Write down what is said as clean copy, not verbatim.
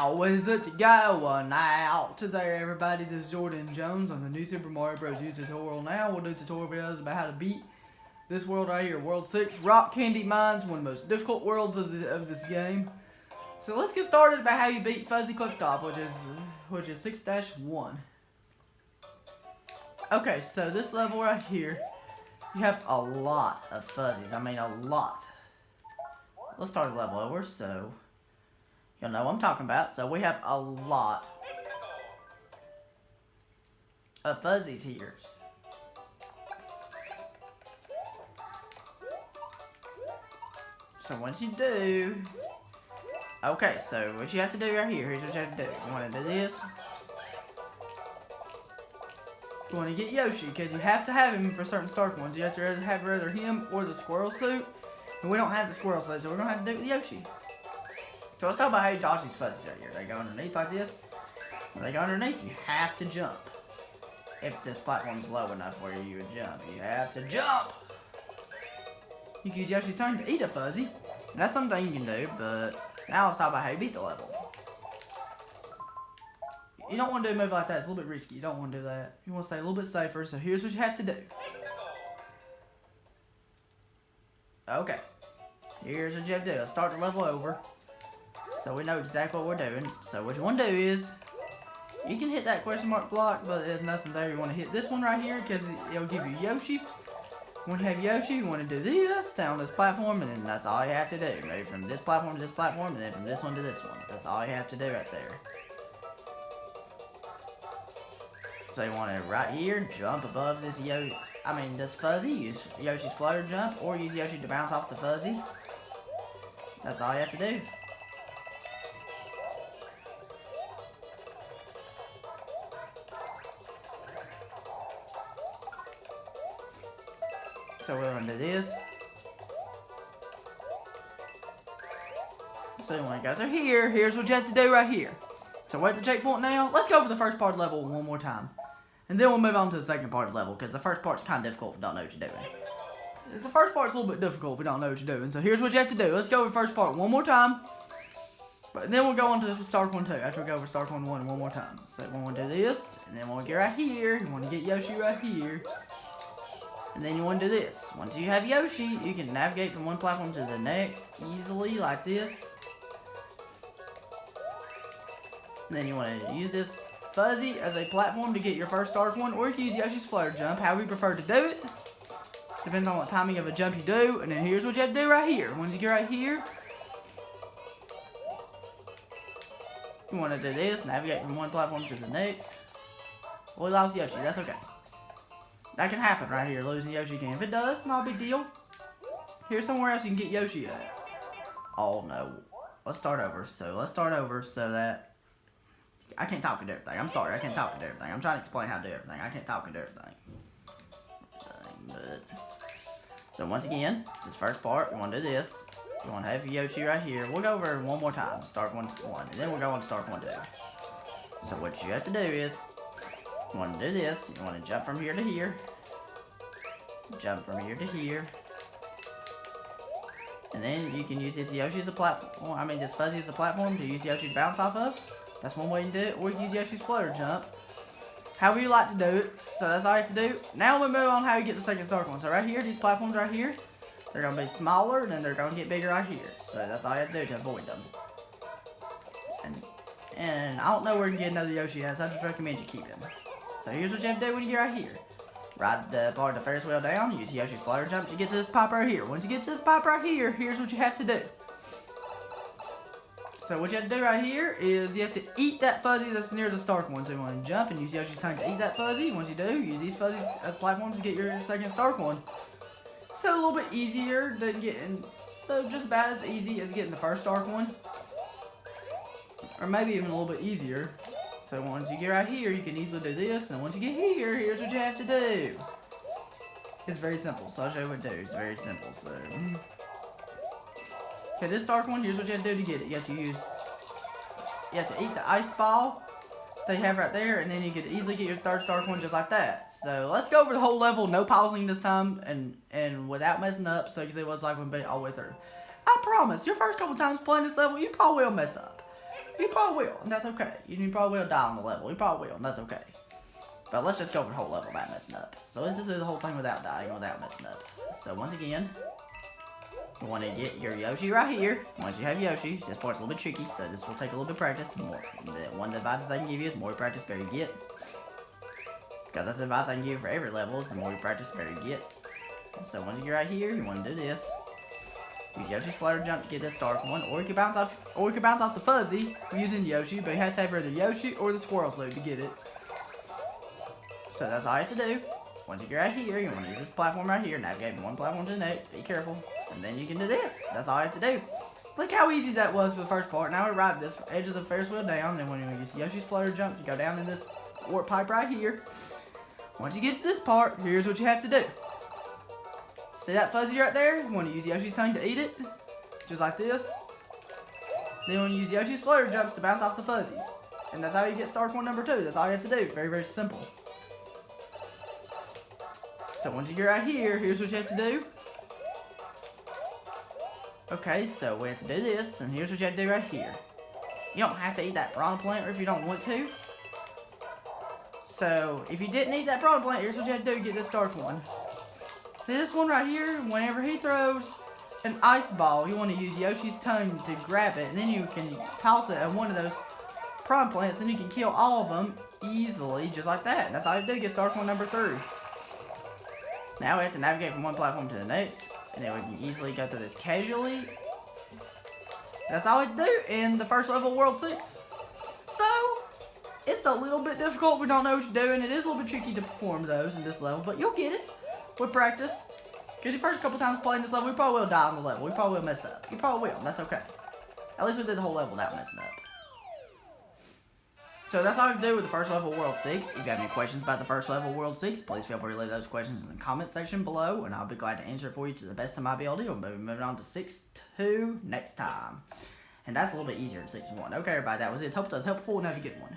How is it going now? Today everybody, this is Jordan Jones on the new Super Mario Bros. U tutorial now. We'll do tutorial videos about how to beat this world right here, World 6, Rock Candy Mines, one of the most difficult worlds of this game. So let's get started about how you beat Fuzzy Clifftop, which is 6-1. Okay, so this level right here, you have a lot of fuzzies. I mean, a lot. Let's start the level over, so you'll know what I'm talking about. So we have a lot of fuzzies here. So once you do, okay, so what you have to do right here, here's what you have to do. You want to do this. You want to get Yoshi, because you have to have him for certain Stark ones. You have to have either him or the squirrel suit. And we don't have the squirrel suit, so we're going to have to do it with Yoshi. So let's talk about how you dodge these fuzzies right here. They go underneath like this. When they go underneath, you have to jump. If this platform's low enough where you would jump, you have to jump. You can use Yoshi's tongue to eat a fuzzy. And that's something you can do, but now let's talk about how you beat the level. You don't want to do a move like that. It's a little bit risky. You don't want to do that. You want to stay a little bit safer, so here's what you have to do. Okay. Here's what you have to do. Let's start the level over, so we know exactly what we're doing. So what you want to do is, you can hit that question mark block, but there's nothing there. You want to hit this one right here, because it'll give you Yoshi. When you have Yoshi, you want to do this, down this platform, and then that's all you have to do. Move from this platform to this platform, and then from this one to this one. That's all you have to do right there. So you want to, right here, jump above this this fuzzy. Use Yoshi's flutter jump, or use Yoshi to bounce off the fuzzy. That's all you have to do. So we're going to do this. So you want to go through here. Here's what you have to do right here. So we're at the checkpoint now. Let's go over the first part of the level one more time. And then we'll move on to the second part of the level, because the first part's kind of difficult if you don't know what you're doing. The first part's a little bit difficult if you don't know what you're doing. So here's what you have to do. Let's go over the first part one more time. But then we'll go on to Stark 1 2 after we go over Stark 1 1 more time. So we want to do this. And then we'll get right here. You want to get Yoshi right here. And then you want to do this. Once you have Yoshi, you can navigate from one platform to the next easily like this. And then you want to use this fuzzy as a platform to get your first Stark one, or you can use Yoshi's flutter jump, however you prefer to do it. Depends on what timing of a jump you do. And then here's what you have to do right here. Once you get right here, you want to do this, navigate from one platform to the next. Well, we lost Yoshi, that's okay. That can happen right here, losing Yoshi again. If it does, not a big deal. Here's somewhere else you can get Yoshi at. Oh no. Let's start over. So let's start over so that I can't talk and do everything. I'm sorry, I can't talk and do everything. I'm trying to explain how to do everything. I can't talk and do everything. So once again, this first part, we want to do this. You want to have Yoshi right here. We'll go over one more time. Start 1 1. And then we'll go on to Start 1 2. So what you have to do is, you want to do this. You want to jump from here to here. Jump from here to here. And then you can use this Yoshi as a platform. This fuzzy as a platform to use Yoshi to bounce off of. That's one way to do it. Or you can use Yoshi's flutter jump. However you like to do it. So that's all you have to do. Now we move on how you get the second Stark one. So right here, these platforms right here, they're going to be smaller, and then they're going to get bigger right here. So that's all you have to do to avoid them. And I don't know where you can get another Yoshi at, so I just recommend you keep him. So here's what you have to do when you get right here. Ride the part of the Ferris wheel down, use Yoshi's flutter jump to get to this pipe right here. Once you get to this pipe right here, here's what you have to do. So what you have to do right here is you have to eat that fuzzy that's near the Stark one. So you want to jump and use Yoshi's tongue to eat that fuzzy. Once you do, use these fuzzies as platforms to get your second Stark one. So a little bit easier than getting, so just about as easy as getting the first Stark one. Or maybe even a little bit easier. So once you get right here, you can easily do this. And once you get here, here's what you have to do. It's very simple. So I'll show you what to do. It's very simple. So okay, this Stark one, here's what you have to do to get it. You have to eat the ice ball that you have right there, and then you can easily get your third Stark one just like that. So let's go over the whole level, no pausing this time, and without messing up, so you can see what it's like when we beat it all the way through. I promise, your first couple times playing this level, you probably will mess up. You probably will, and that's okay. You probably will die on the level. You probably will, and that's okay. But let's just go over the whole level without messing up. So let's just do the whole thing without dying, without messing up. So once again, you want to get your Yoshi right here. Once you have Yoshi, this part's a little bit tricky, so this will take a little bit of practice. One of the advices I can give you is the more you practice, the better you get. Because that's the advice I can give you for every level, is the more you practice, the better you get. So once you're right here, you want to do this. Use Yoshi's Flutter Jump to get this dark one, or you can bounce off the fuzzy using Yoshi, but you have to have either Yoshi or the Squirrel Slope to get it. So that's all you have to do. Once you get right here, you want to use this platform right here, navigate from one platform to the next, be careful, and then you can do this. That's all you have to do. Look how easy that was for the first part. Now we ride this edge of the Ferris wheel down, and when you use Yoshi's Flutter Jump, you go down in this warp pipe right here. Once you get to this part, here's what you have to do. See that fuzzy right there? You want to use Yoshi's tongue to eat it, just like this. Then you want to use Yoshi's Flutter Jumps to bounce off the fuzzies. And that's how you get Star Coin number 2. That's all you have to do. Very, very simple. So once you get right here, here's what you have to do. Okay, so we have to do this, and here's what you have to do right here. You don't have to eat that piranha plant, or if you don't want to. So, if you didn't eat that piranha plant, here's what you have to do to get this dark one. See this one right here? Whenever he throws an ice ball, you want to use Yoshi's tongue to grab it, and then you can toss it at one of those piranha plants, and you can kill all of them easily, just like that. And that's all you do to get Star Coin number 3. Now we have to navigate from one platform to the next, and then we can easily go through this casually. That's all we do in the first level of World 6. So, it's a little bit difficult if we don't know what you're doing. It is a little bit tricky to perform those in this level, but you'll get it with practice. Because your first couple times playing this level, we probably will die on the level. We probably will mess up. You probably will, and that's okay. At least we did the whole level without messing up. So that's all we do with the first level of World 6. If you have any questions about the first level of World 6, please feel free to leave those questions in the comment section below, and I'll be glad to answer it for you to the best of my ability. We'll be moving on to 6-2 next time. And that's a little bit easier than 6-1. Okay, everybody, that was it. Hope that was helpful, and have a good one.